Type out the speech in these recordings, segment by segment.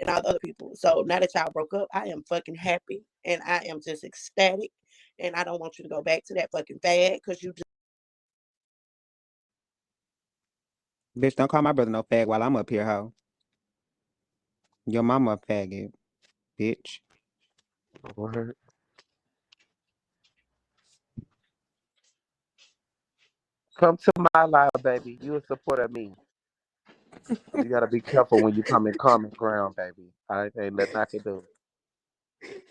and all the other people. So now that y'all broke up, I am fucking happy and I am just ecstatic. And I don't want you to go back to that fucking fad because you just. Bitch, don't call my brother no fag while I'm up here, hoe. Your mama a faggot, bitch. Word. Come to my live, baby. You a supporter of me. You gotta be careful when you come in common ground, baby. I ain't nothing I can do.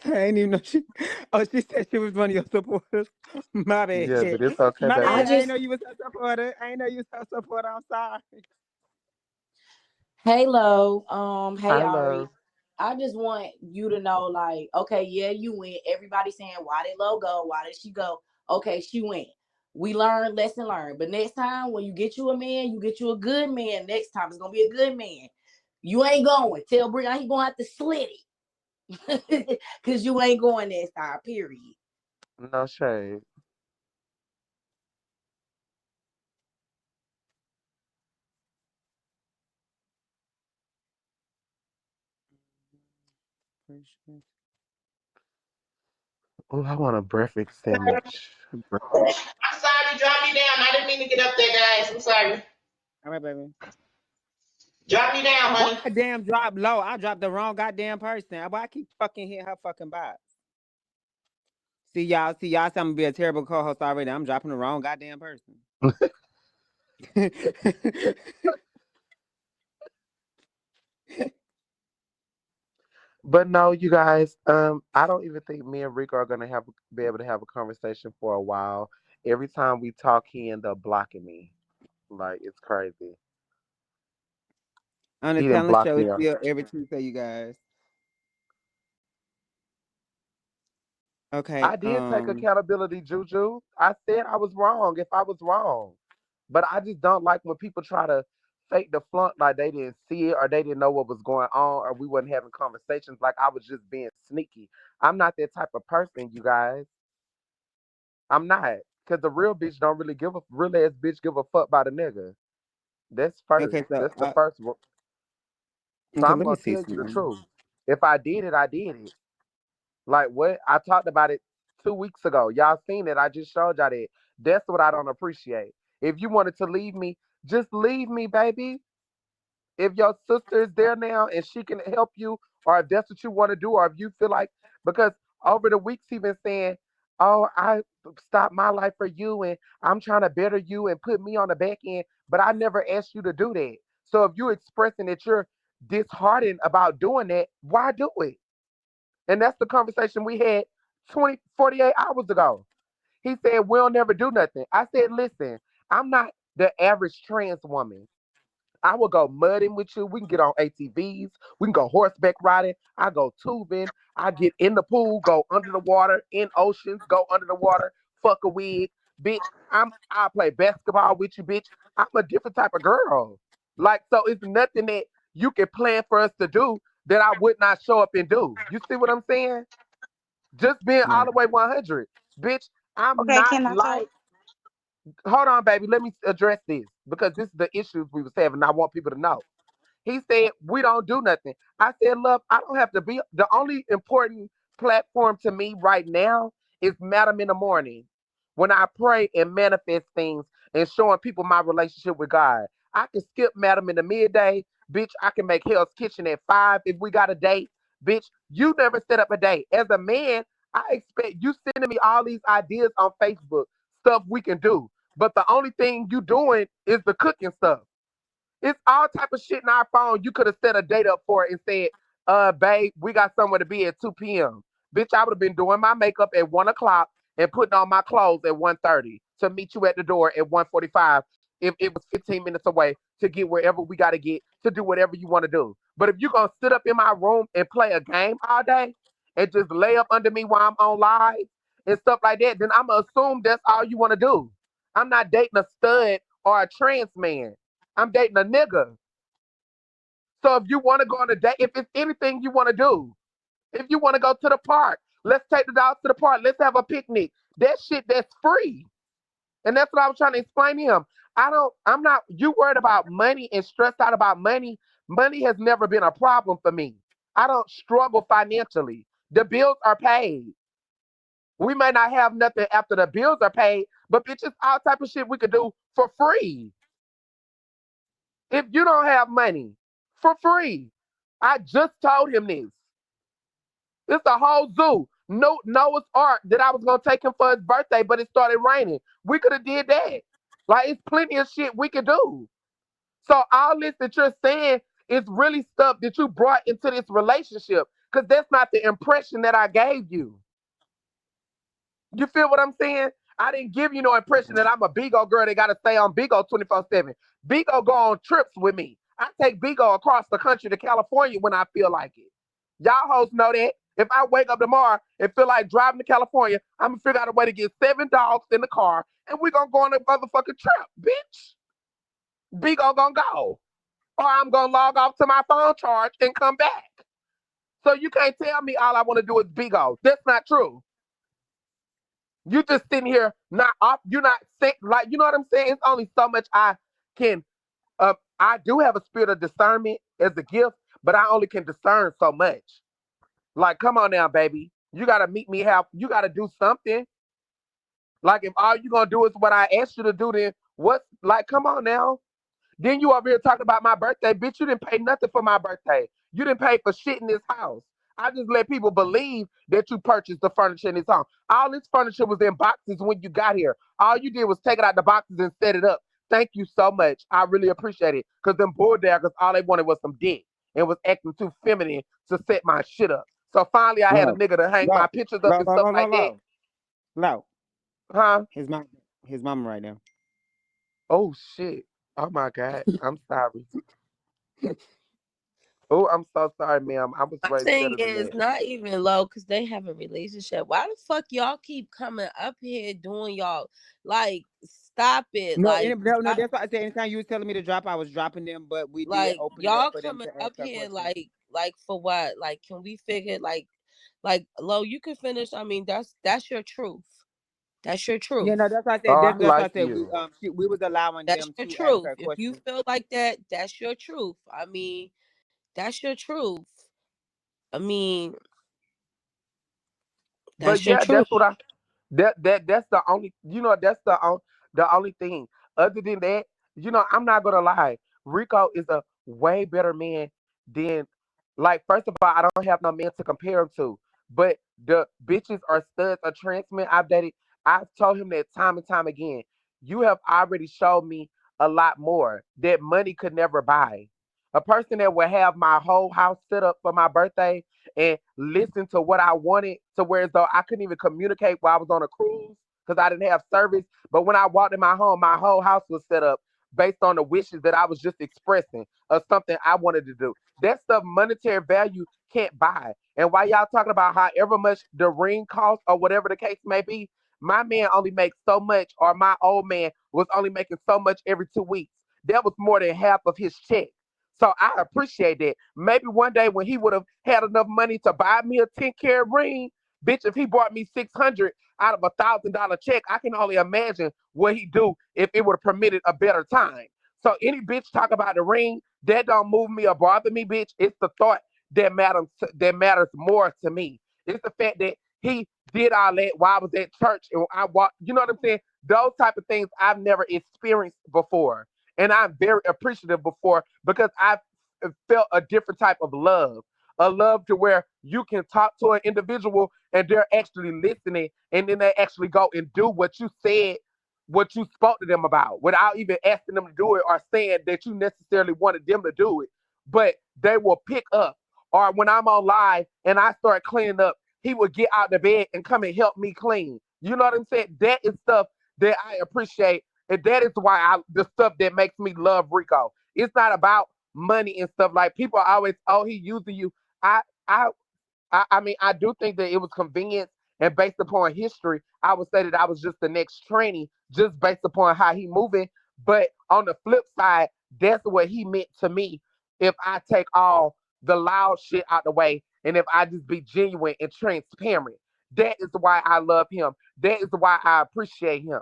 I ain't even know she. Oh, she said she was one of your supporters. My bad. Yeah, but it's okay, My I bad. baby. I ain't just, know you was a supporter. I ain't know you was a supporter. I'm sorry. hey Lo, hey I Ari. love. I just want you to know, like, okay, yeah, you went. Everybody saying, why did Lo go? Why did she go? Okay, she went. We learned, lesson learned. But next time, when you get you a man, you get you a good man. Next time, it's gonna be a good man. You ain't going. Tell Brian he gonna have to slit it, cause you ain't going next time. Period. No shade. Oh, I want a breakfast sandwich. I'm sorry, drop me down. I didn't mean to get up there, guys. I'm sorry. All right, baby. Drop me down, Why honey. I damn drop low? I dropped the wrong goddamn person. Why I keep fucking hitting her fucking box? See y'all. See y'all. I'm gonna be a terrible co-host already. I'm dropping the wrong goddamn person. But no, you guys, I don't even think me and Rico are gonna be able to have a conversation for a while. Every time we talk, he end up blocking me. Like it's crazy. On the He didn't talent block show, me it's up. still every Tuesday, you guys. Okay. I did take accountability, Juju. I said I was wrong if I was wrong. But I just don't like when people try to fake the flunk like they didn't see it or they didn't know what was going on or we wasn't having conversations like I was just being sneaky. I'm not that type of person, you guys. I'm not. Cause the real bitch don't really give a real ass bitch give a fuck about a nigga. That's first. Okay. So. That's the first one. So Okay. I'm Let me gonna see tell you the something. truth. If I did it, I did it. Like what? I talked about it 2 weeks ago. Y'all seen it. I just showed y'all that. That's what I don't appreciate. If you wanted to leave me, just leave me, baby. If your sister is there now and she can help you, or if that's what you want to do, or if you feel like, because over the weeks he been saying, "Oh, I stopped my life for you, and I'm trying to better you and put me on the back end," but I never asked you to do that. So if you're expressing that you're disheartened about doing that, why do it? And that's the conversation we had 48 hours ago. He said, we'll never do nothing. I said, listen, I'm not the average trans woman. I will go mudding with you. We can get on ATVs. We can go horseback riding. I go tubing. I get in the pool, go under the water, in oceans, go under the water, fuck a wig. Bitch, I play basketball with you, bitch. I'm a different type of girl. Like, so it's nothing that you can plan for us to do that I would not show up and do. You see what I'm saying? Just being all Right. the way 100. Bitch, I'm Okay, not can I talk? like, hold on, baby. Let me address this because this is the issues we was having. And I want people to know. He said, we don't do nothing. I said, love, I don't have to be. The only important platform to me right now is Madam in the Morning. When I pray and manifest things and showing people my relationship with God. I can skip Madam in the midday. Bitch, I can make Hell's Kitchen at 5 if we got a date. Bitch, you never set up a date. As a man, I expect you sending me all these ideas on Facebook, stuff we can do. But the only thing you doing is the cooking stuff. It's all type of shit in our phone. You could have set a date up for it and said, babe, we got somewhere to be at 2 p.m. Bitch, I would have been doing my makeup at 1 o'clock and putting on my clothes at 1:30 to meet you at the door at 1:45 if it was 15 minutes away to get wherever we gotta get to do whatever you want to do. But if you're gonna sit up in my room and play a game all day and just lay up under me while I'm on live and stuff like that, then I'ma assume that's all you wanna do. I'm not dating a stud or a trans man. I'm dating a nigga. So if you want to go on a date, if it's anything you want to do, if you want to go to the park, let's take the dogs to the park. Let's have a picnic. That shit, that's free. And that's what I was trying to explain to him. I'm not, you worried about money and stressed out about money. Money has never been a problem for me. I don't struggle financially. The bills are paid. We may not have nothing after the bills are paid, but bitches, all type of shit we could do for free. If you don't have money, for free. I just told him this. It's a whole zoo. No Noah's Ark that I was gonna take him for his birthday, but it started raining. We could have did that. Like it's plenty of shit we could do. So all this that you're saying is really stuff that you brought into this relationship. Cause that's not the impression that I gave you. You feel what I'm saying? I didn't give you no impression that I'm a Bigo girl that gotta stay on Bigo 24/7. Bigo go on trips with me. I take Bigo across the country to California when I feel like it. Y'all hoes know that. If I wake up tomorrow and feel like driving to California, I'm gonna figure out a way to get 7 dogs in the car and we gonna go on a motherfucking trip, bitch. Bigo gonna go. Or I'm gonna log off to my phone charge and come back. So you can't tell me all I wanna do is Bigo. That's not true. You just sitting here not off. You're not sick. Like you know what I'm saying. It's only so much I can. I do have a spirit of discernment as a gift, but I only can discern so much. Like, come on now, baby. You gotta meet me half. You gotta do something. Like, if all you gonna do is what I asked you to do, then what? Like, come on now. Then you over here talking about my birthday, bitch. You didn't pay nothing for my birthday. You didn't pay for shit in this house. I just let people believe that you purchased the furniture in this home. All this furniture was in boxes when you got here. All you did was take it out the boxes and set it up. Thank you so much. I really appreciate it. Cause them bulldaggers, all they wanted was some dick and was acting too feminine to set my shit up. So finally I had a Low, nigga to hang my low, pictures up low, and low, stuff low, low, like that. low, low. Huh? His mom, his mama right now. Oh shit. Oh my God. I'm sorry. Oh, I'm so sorry, ma'am. I was My raised thing better than is that. not even low because they have a relationship. Why the fuck y'all keep coming up here doing y'all like stop it. No, Like no, that's why I said anytime you was telling me to drop, I was dropping them, but we did open it up y'all for them coming to ask up her here questions. like for what? Like can we figure like low, you can finish. I mean, that's your truth. That's your Yeah, no, truth. that's why I said Oh, I that's why I like said you. we was allowing That's them your to ask truth. her If you questions. feel like that, that's your truth. I mean, that's your truth. I mean, But that's your yeah, truth. that's the only that's the only thing. Other than that, I'm not gonna lie. Rico is a way better man than like first of all, I don't have no man to compare him to. But the bitches are studs or trans men I've dated. I've told him that time and time again. You have already showed me a lot more that money could never buy. A person that would have my whole house set up for my birthday and listen to what I wanted to where as though I couldn't even communicate while I was on a cruise because I didn't have service. But when I walked in my home, my whole house was set up based on the wishes that I was just expressing of something I wanted to do. That stuff monetary value can't buy. And while y'all talking about however much the ring costs or whatever the case may be, my man only makes so much, or my old man was only making so much every 2 weeks. That was more than half of his check. So I appreciate that. Maybe one day when he would have had enough money to buy me a 10 carat ring, bitch, if he bought me 600 out of $1,000 check, I can only imagine what he'd do if it would have permitted a better time. So any bitch talk about the ring, that don't move me or bother me, bitch. It's the thought that matters more to me. It's the fact that he did all that while I was at church and I walked, you know what I'm saying? Those type of things I've never experienced before. And I'm very appreciative before because I've felt a different type of love. A love to where you can talk to an individual and they're actually listening and then they actually go and do what you said, what you spoke to them about without even asking them to do it or saying that you necessarily wanted them to do it. But they will pick up. Or when I'm on live and I start cleaning up, he will get out the bed and come and help me clean. You know what I'm saying? That is stuff that I appreciate. And that is why the stuff that makes me love Rico. It's not about money and stuff. Like people always, oh, he using you. I I I mean, I do think that it was convenient and based upon history, I would say that I was just the next trainee, just based upon how he moving. But on the flip side, that's what he meant to me. If I take all the loud shit out the way, and if I just be genuine and transparent, that is why I love him. That is why I appreciate him.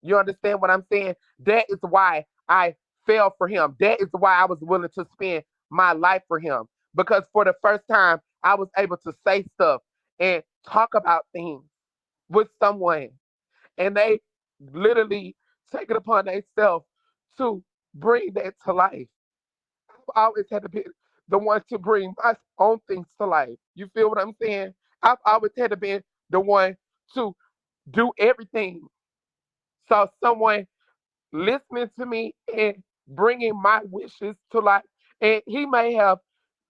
You understand what I'm saying? That is why I fell for him. That is why I was willing to spend my life for him because for the first time I was able to say stuff and talk about things with someone, and they literally take it upon themselves to bring that to life. I've always had to be the one to bring my own things to life. You feel what I'm saying? I've always had to be the one to do everything. So someone listening to me and bringing my wishes to life, and he may have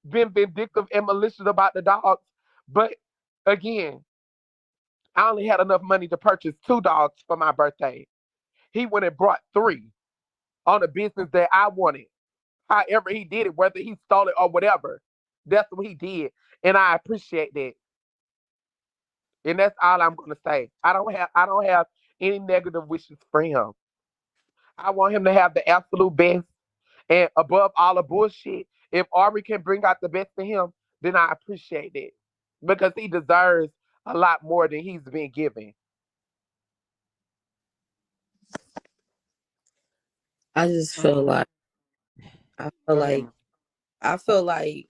been vindictive and malicious about the dogs, but again, I only had enough money to purchase 2 dogs for my birthday. He went and brought 3 on a business that I wanted. However he did it, whether he stole it or whatever, that's what he did, and I appreciate that. And that's all I'm gonna say. I don't have any negative wishes for him. I want him to have the absolute best, and above all the bullshit. If Aubrey can bring out the best in him, then I appreciate it because he deserves a lot more than he's been given. I just feel Um, like I feel go ahead, like Ma. I feel like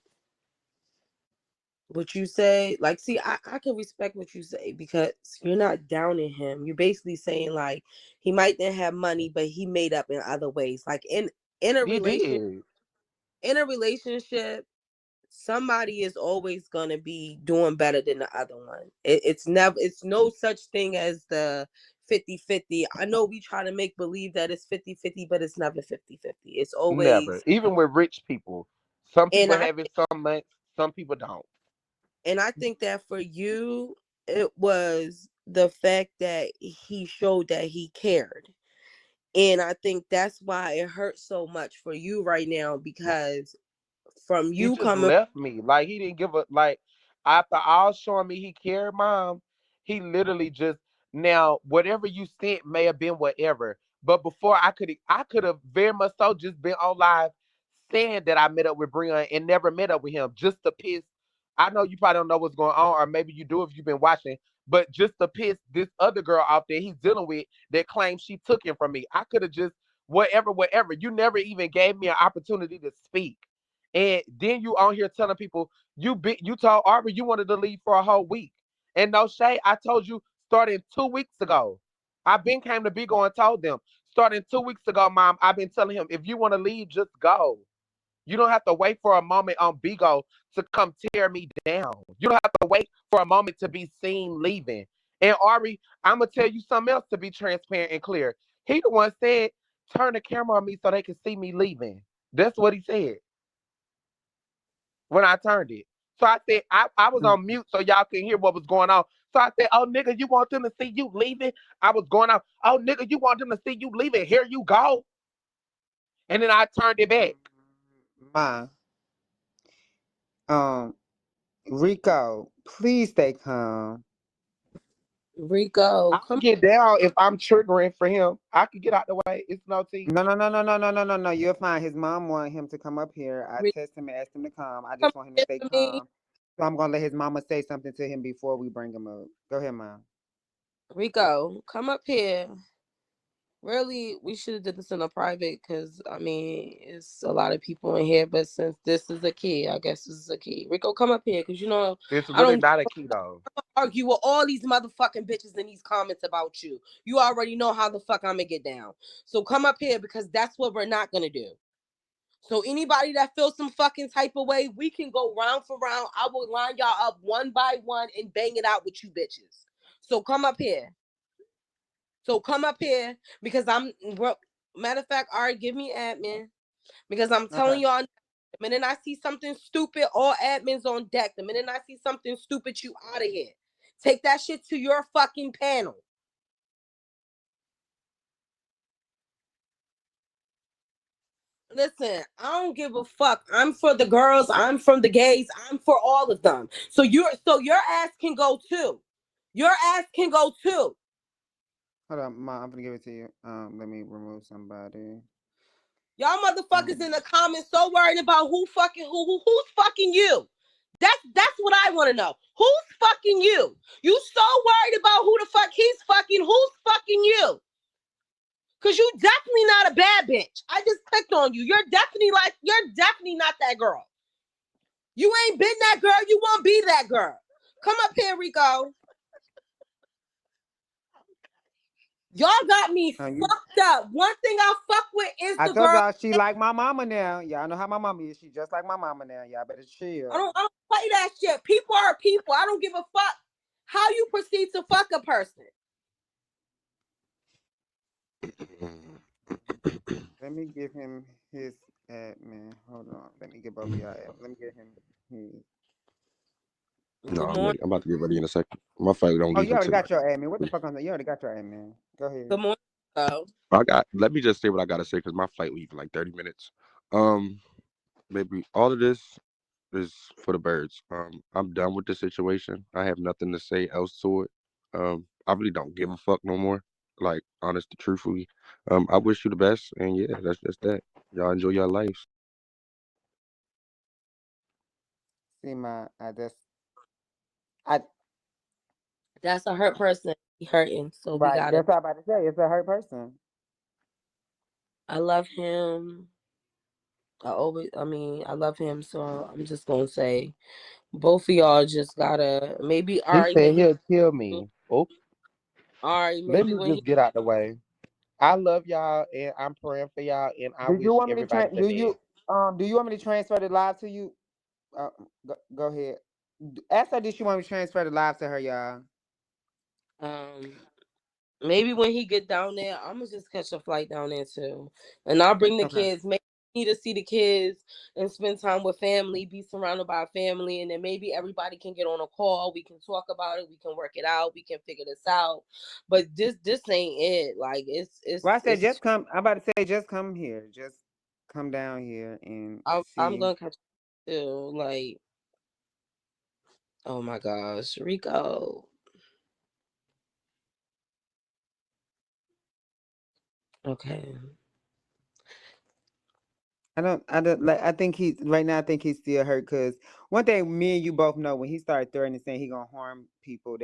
what you say, like, see, I can respect what you say because you're not downing him. You're basically saying like he might not have money, but he made up in other ways. Like in a He relation did. in a relationship, somebody is always gonna be doing better than the other one. It's no such thing as the 50-50. I know we try to make believe that it's 50-50, but it's never 50-50. It's Never. always Even with rich people, some and people I have it some months, some people don't. And I think that for you, it was the fact that he showed that he cared. And I think that's why it hurts so much for you right now because from He you just coming, left me. Like he didn't give a like after all showing me he cared, mom, he literally just now whatever you sent may have been whatever. But before I could have very much so just been on live saying that I met up with Breon and never met up with him just to piss. I know you probably don't know what's going on, or maybe you do if you've been watching, but just to piss this other girl out there he's dealing with that claims she took him from me. I could have just whatever, whatever. You never even gave me an opportunity to speak. And then you on here telling people you told Aubrey you wanted to leave for a whole week. And no shade, I told you starting 2 weeks ago. I've been came to Bigo and told them. Starting 2 weeks ago, mom, I've been telling him if you want to leave, just go. You don't have to wait for a moment on Bigo to come tear me down. You don't have to wait for a moment to be seen leaving. And Ari, I'm gonna tell you something else to be transparent and clear. He the one said, turn the camera on me so they can see me leaving. That's what he said when I turned it. So I said I was on mute so y'all can hear what was going on. So I said, oh nigga, you want them to see you leaving? I was going off. Oh nigga, you want them to see you leaving? Here you go. And then I turned it back. Ma, um, Rico, please stay calm. Rico, I can come get down if I'm triggering for him. I can get out the way. It's no tea. No, no, no, no, no, no, no, no, no. You're fine. His mom wanted him to come up here. I Rico, texted him and asked him to come. I come just want him to here stay for me. calm. So I'm gonna let his mama say something to him before we bring him up. Go ahead, mom. Rico, come up here. Really, we should have did this in a private because I mean it's a lot of people in here. But since this is a key, I guess this is a key. Rico, come up here because It's I really don't not a keto. argue with all these motherfucking bitches in these comments about you. You already know how the fuck I'm gonna get down. So come up here because that's what we're not gonna do. So anybody that feels some fucking type of way, we can go round for round. I will line y'all up one by one and bang it out with you bitches. So come up here. So come up here because matter of fact, all right, give me admin because I'm Okay. telling y'all. The minute I see something stupid, all admins on deck. The minute I see something stupid, you out of here. Take that shit to your fucking panel. Listen, I don't give a fuck. I'm for the girls. I'm from the gays. I'm for all of them. So your ass can go too. Your ass can go too. Hold on, mom. I'm gonna give it to you. Let me remove somebody. Y'all motherfuckers in Um, the comments so worried about who fucking who's fucking you. That's what I want to know. Who's fucking you? You so worried about who the fuck he's fucking. Who's fucking you? Cause you definitely not a bad bitch. I just clicked on you. You're definitely not that girl. You ain't been that girl. You won't be that girl. Come up here, Rico. Y'all got me You, fucked up. One thing I fuck with is I the told girl. y'all she like my mama now. Y'all know how my mama is. She just like my mama now. Y'all better chill. I don't play that shit. People are people. I don't give a fuck how you proceed to fuck a person. Let me give him his admin. Hold on. Let me get both of y'all admin. Let me get him his. Good No, morning. I'm about to get ready in a second. My flight don't Oh, leave you already until got your admin. What the fuck on that? You already got your admin. Go ahead. Good morning. Rico. I got. Let me just say what I gotta say because my flight leaves in like 30 minutes. Um, Baby, all of this is for the birds. I'm done with the situation. I have nothing to say else to it. I really don't give a fuck no more. Like, honest, truthfully. I wish you the best, and yeah, that's just that. Y'all enjoy your lives. See my I just I That's a hurt person. He hurting. So we right. gotta. That's what I'm about to say. It's a hurt person. I love him. I love him. So I'm just gonna say, both of y'all just gotta maybe He Ari when said he he'll kill me. Oh, Ari let maybe me when he just get out the way. I love y'all, and I'm praying for y'all, and I Do you wish want me to everybody the best. do you want me to transfer the live to you? Go ahead. Ask her did she want me to transfer the live to her, y'all. um maybe when he get down there, I'm gonna just catch a flight down there too, and I'll bring the Okay. kids. Maybe we need to see the kids and spend time with family, be surrounded by family, and then maybe everybody can get on a call. We can talk about it. We can work it out. We can figure this out. But this ain't it. Like Well, I said it's. just come. I'm about to say just come here. Just come down here and I'm see. gonna catch it too. Like, oh my gosh, Rico. Okay. I don't like. I think he's right now. I think he's still hurt because one thing me and you both know when he started threatening saying he gonna harm people,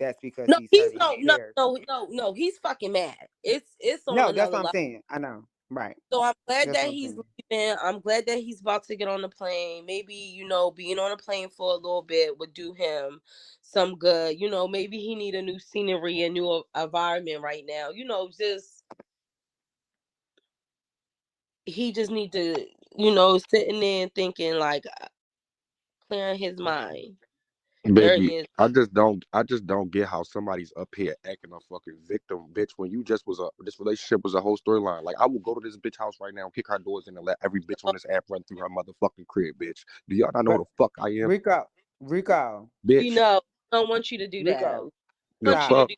that's because No, he's he's hurting. He no, no, cares. no, no, no. He's fucking mad. It's on No, that's another what I'm level. saying. I know. Right. So I'm glad That's that what I'm he's saying. leaving. I'm glad that he's about to get on the plane. Maybe, being on a plane for a little bit would do him some good. Maybe he need a new scenery, a new environment right now. Just he just need to, sitting there and thinking like clearing his mind. Baby, Everything is I just don't get how somebody's up here acting a fucking victim, bitch, when you just was this relationship was a whole storyline. Like I will go to this bitch house right now, kick her doors in and let every bitch on this app run through her motherfucking crib, bitch. Do y'all not know who But the fuck I am? Rico, Rico, we Bitch. know. I don't want you to do that. Rico, I The want you to stop. fuck? do.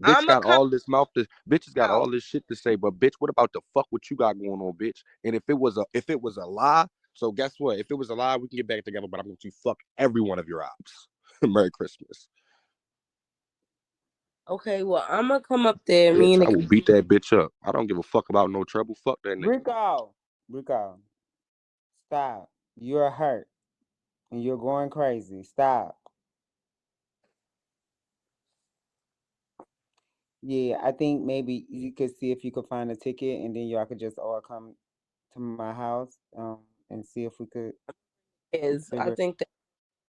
Bitch I'ma got come all this mouth to bitches got out. all this shit to say, but bitch, what about the fuck what you got going on, bitch? And if it was a lie, so guess what? If it was a lie, we can get back together, but I'm going to fuck every one of your ops. Merry Christmas. Okay, well, I'm gonna come up there. Me Bitch, and I will beat that bitch up. I don't give a fuck about no trouble. Fuck that nigga. Rico, Rico, stop. You're hurt and you're going crazy. Stop. Yeah, I think maybe you could see if you could find a ticket and then y'all could just all come to my house and see if we could is I figure. think that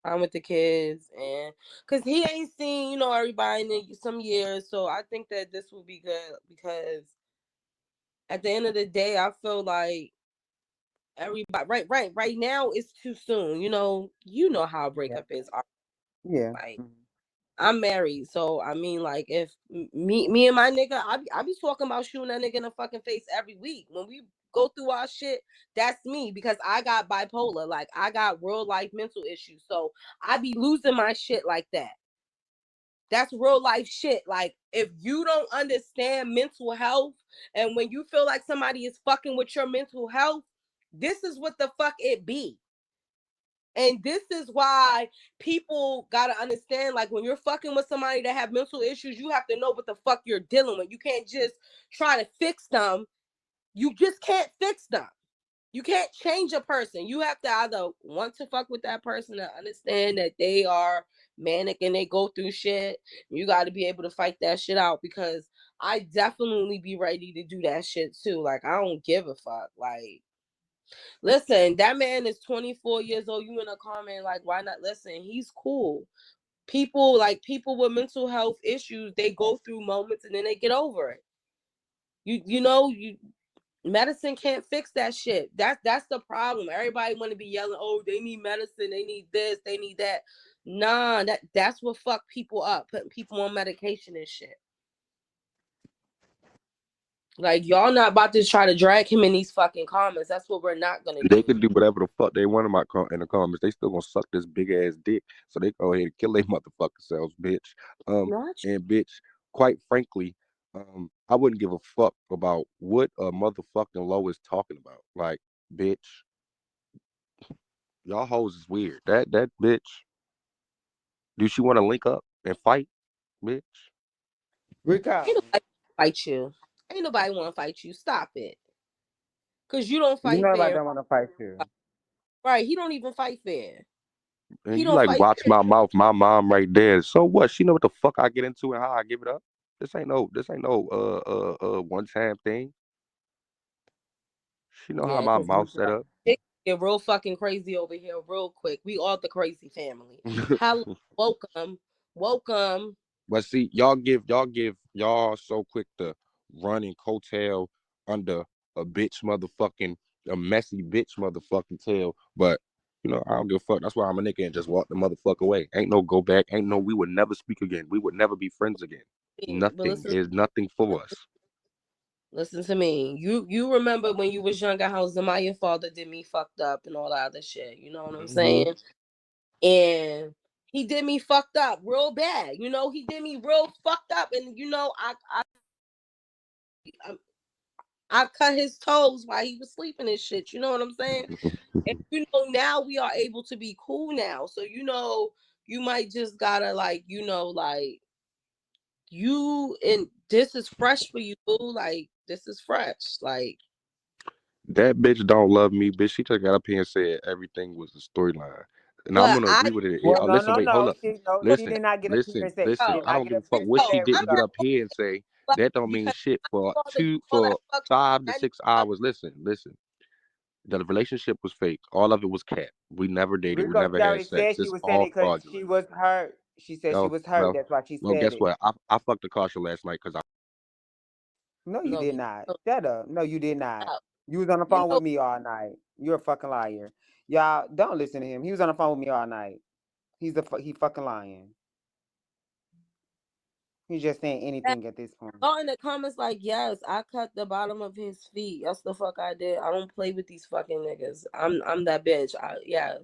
I'm with the kids, and because he ain't seen everybody in some years, so I think that this will be good because at the end of the day, I feel like everybody right now it's too soon. You know how a Yeah. breakup is. Yeah. Like I'm married, so I mean, like if me and my nigga, I be talking about shooting that nigga in the fucking face every week when we go through our shit. That's me because I got bipolar, like I got real life mental issues, so I be losing my shit like that. That's real life shit. Like if you don't understand mental health, and when you feel like somebody is fucking with your mental health, this is what the fuck it be. And this is why people gotta understand, like when you're fucking with somebody that have mental issues, you have to know what the fuck you're dealing with. You can't just try to fix them. You just can't fix them. You can't change a person. You have to either want to fuck with that person and understand that they are manic and they go through shit. You got to be able to fight that shit out because I definitely be ready to do that shit too. Like I don't give a fuck. Like Listen, that man is 24 years old. You in a comment like, why not? Listen, he's cool. People with mental health issues, they go through moments and then they get over it. You medicine can't fix that shit. That's the problem. Everybody want to be yelling, oh, they need medicine, they need this, they need that. Nah, that's what fuck people up, putting people on medication and shit. Like, y'all not about to try to drag him in these fucking comments. That's what we're not gonna They do. can do whatever the fuck they want in in the comments. They still gonna suck this big ass dick. So they go ahead and kill their motherfucking selves, bitch. Not And bitch, quite frankly, I wouldn't give a fuck about what a motherfucking low is talking about. Like, bitch, y'all hoes is weird. That bitch, do she want to link up and fight, bitch? Rico, ain't nobody fight you. Ain't nobody want to fight you. Stop it. Cause you don't you fight know nobody fair. don't want to fight you. Right? He don't even fight fair. And He you don't like fight watch fair. my mouth, my mom right there. So what? She know what the fuck I get into and how I give it up. This ain't no one time thing. She know how Yeah, my cause mouth set up. it get real fucking crazy over here real quick. We all the crazy family. Hello, welcome, welcome. But see, y'all so quick to run and coattail under a bitch motherfucking a messy bitch motherfucking tail. But I don't give a fuck. That's why I'm a nigga and just walk the motherfucker away. Ain't no go back. Ain't no we would never speak again. We would never be friends again. But Nothing is nothing for us. listen to me. You remember when you was younger how Zamaya's father did me fucked up and all that other shit. You know what I'm Mm-hmm. saying? And he did me fucked up real bad. He did me real fucked up, and I cut his toes while he was sleeping and shit. You know what I'm saying? And now we are able to be cool now. So you might just gotta like you and this is fresh for you, boo. Like this is fresh. Like That bitch don't love me, bitch. She just got up here and said everything was a storyline. And I'm but gonna I agree with it. Well, Oh, no, listen, no, wait, hold no. up. She Listen, did not get up here listen, and say. She listen. did oh I not don't get give up a here fuck and what say she no, that, did I'm to get not Rico. up here and say like that don't mean because shit for father do two all that for fuck shit. 5 to 6 hours. Listen. The relationship was fake. All of it was cat. We never dated. We Rico, never she had already said sex. she It's was saying all it because she fraudulent. was hurt. She said she Oh, was hurt. well, That's why she well, said guess it. what? I fucked the Kasha last night because No, you No, did you not. don't Shut up. No, you did not. stop. You was on the You phone know with me all night. You're a fucking liar. Y'all, don't listen to him. He was on the phone with me all night. He fucking lying. He's just saying that anything at this point. y'all in the comments like, yes, I cut the bottom of his feet. That's the fuck I did. I don't play with these fucking niggas. I'm that bitch. Yes.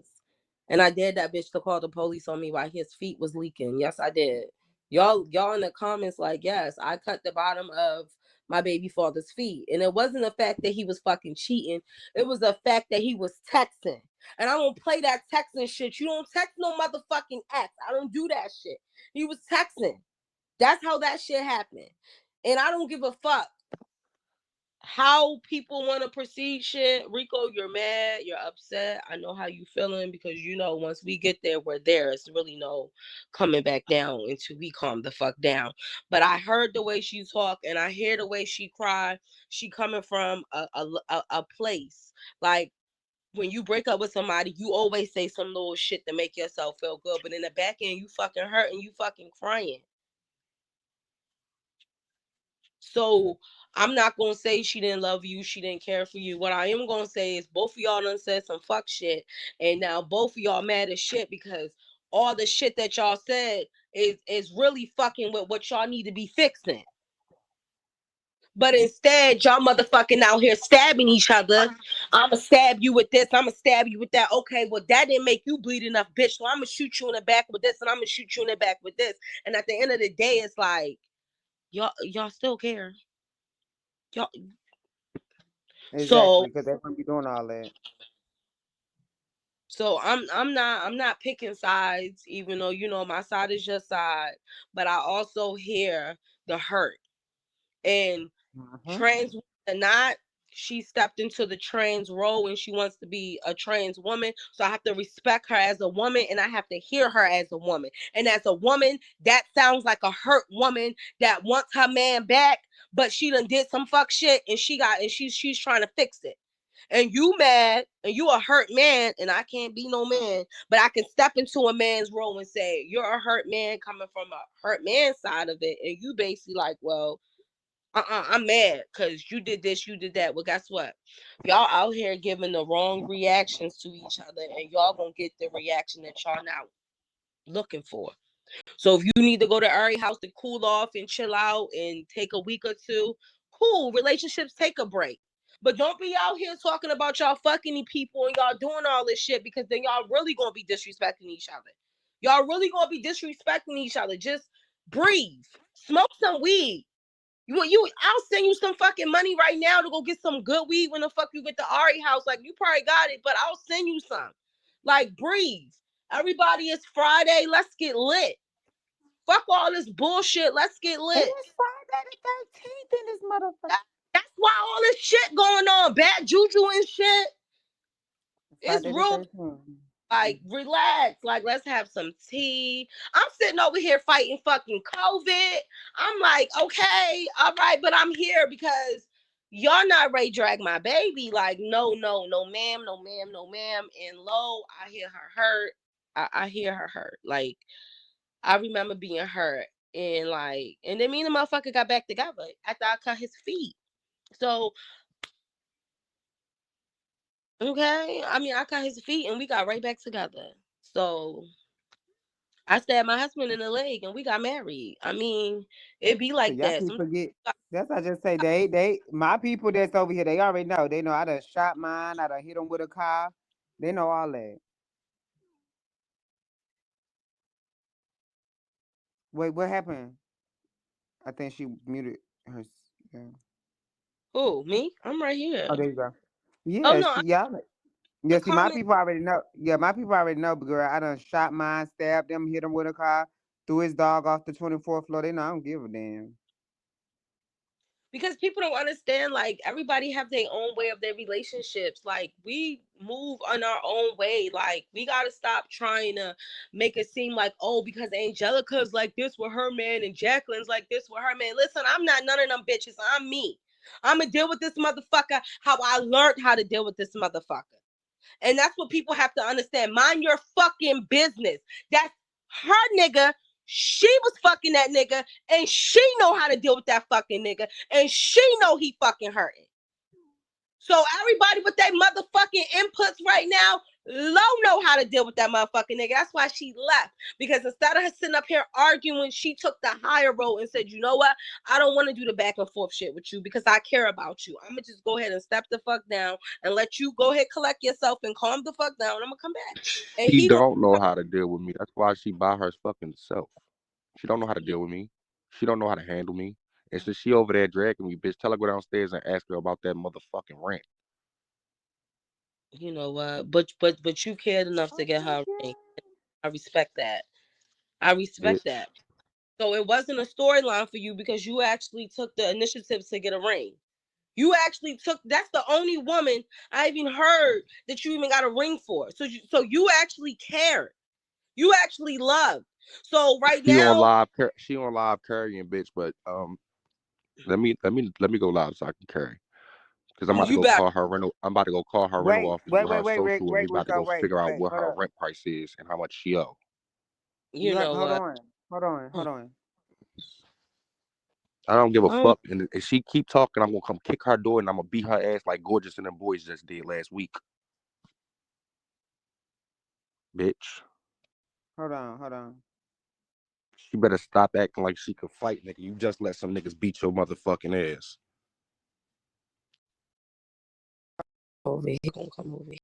And I dared that bitch to call the police on me while his feet was leaking. Yes, I did. Y'all in the comments like, yes, I cut the bottom of my baby father's feet. And it wasn't the fact that he was fucking cheating. It was the fact that he was texting. And I don't play that texting shit. You don't text no motherfucking ex. I don't do that shit. He was texting. That's how that shit happened. And I don't give a fuck how people want to proceed shit. Rico, you're mad, you're upset. I know how you feeling because once we get there, we're there. It's really no coming back down until we calm the fuck down. But I heard the way she talk and I hear the way she cry. She coming from a place like when you break up with somebody, you always say some little shit to make yourself feel good, but in the back end, you fucking hurt and you fucking crying. So I'm not gonna say she didn't love you, she didn't care for you. What I am gonna say is both of y'all done said some fuck shit, and now both of y'all mad as shit because all the shit that y'all said is really fucking with what y'all need to be fixing. But instead, y'all motherfucking out here stabbing each other. I'ma stab you with this, I'ma stab you with that. Okay, well, that didn't make you bleed enough, bitch. So I'ma shoot you in the back with this, and I'ma shoot you in the back with this. And at the end of the day, it's like, y'all still care. Y'all Exactly, so because they wouldn't be doing all that. I'm not picking sides, even though my side is your side, but I also hear the hurt. And Mm-hmm. trans woman or not, she stepped into the trans role and she wants to be a trans woman. So I have to respect her as a woman and I have to hear her as a woman. And as a woman, that sounds like a hurt woman that wants her man back, but she done did some fuck shit and she's trying to fix it. and you mad and you a hurt man, and I can't be no man, but I can step into a man's role and say, you're a hurt man coming from a hurt man side of it. And you basically like, well, I'm mad because you did this, you did that. Well, guess what? Y'all out here giving the wrong reactions to each other, and y'all gonna get the reaction that y'all not looking for. So if you need to go to Ari house to cool off and chill out and take a week or two, cool. Relationships take a break. But don't be out here talking about y'all fucking people and y'all doing all this shit, because then y'all really gonna be disrespecting each other. Y'all really gonna be disrespecting each other. Just breathe. Smoke some weed. I'll send you some fucking money right now to go get some good weed when the fuck you get to Ari house. Like, you probably got it, but I'll send you some. Like, breathe. Everybody, it's Friday. Let's get lit. Fuck all this bullshit. Let's get And lit. it's Friday the 13th in this motherfucker. That's why all this shit going on. Bad juju and shit. It's Friday the real. 13th. Like, relax. Like, let's have some tea. I'm sitting over here fighting fucking COVID. I'm like, okay, all right, but I'm here because y'all not ready to drag my baby. Like, no, ma'am, no, ma'am, no, ma'am. And low, I hear her hurt. I hear her hurt. Like, I remember being hurt. And like, and then me and the motherfucker got back together after I cut his feet. So, okay. I mean, I cut his feet and we got right back together. So I stabbed my husband in the leg and we got married. I mean, it be So like y'all that. keep forget. That's what I just say. My people that's over here, they already know. They know I done shot mine. I done hit them with a car. They know all that. Wait, what happened? I think she muted her. Yeah. Who, me? I'm right Oh, here. there you go. Oh Yeah, no, see y'all. the Yeah, see, my comment, people already know. Yeah, my people already know, but girl, I done shot mine, stabbed him, hit him with a car, threw his dog off the 24th floor. They know I don't give a damn. because people don't understand, like, everybody have their own way of their relationships. Like, we move on our own way. Like, we gotta stop trying to make it seem like, oh, because Angelica's like this with her man and Jacqueline's like this with her man. Listen, I'm not none of them bitches. I'm me. I'm gonna deal with this motherfucker how I learned how to deal with this motherfucker. And that's what people have to understand. Mind your fucking business. That's her nigga. She was fucking that nigga, and she know how to deal with that fucking nigga, and she know he fucking hurting. So everybody with their motherfucking inputs right now, Lo know how to deal with that motherfucking nigga. That's why she left. Because instead of her sitting up here arguing, she took the higher road and said, you know what? I don't want to do the back and forth shit with you because I care about you. I'm going to just go ahead and step the fuck down and let you go ahead, collect yourself and calm the fuck down. I'm going to come back. And She he going don't know how to deal with me. That's why she by her fucking self. She don't know how to deal with me. She don't know how to handle me. And since she over there dragging me, bitch, tell her go downstairs and ask her about that motherfucking rent. you know what? But you cared enough to get her ring. I respect that. I respect Bitch. that. So it wasn't a storyline for you because you actually took the initiative to get a ring. You actually took. That's the only woman I even heard that you even got a ring for. So you actually cared. You actually loved. So right She on now, live she on live carrying, bitch, but let me go live so I can carry. Cause I'm about to you go better. call her rental. I'm about to go call her rental Wait, office wait, with wait, her wait, Rick, social, and we wait, about to Rico, go wait, figure out wait, what hold her up. rent price is and how much she owe. You Yep, know hold what? on, hold on, hold on. I don't give a Um, fuck. And if she keep talking, I'm gonna come kick her door and I'm gonna beat her ass like Gorgeous and them boys just did last week, bitch. Hold on. She better stop acting like she could fight, nigga. You just let some niggas beat your motherfucking ass. over here, gonna come over here.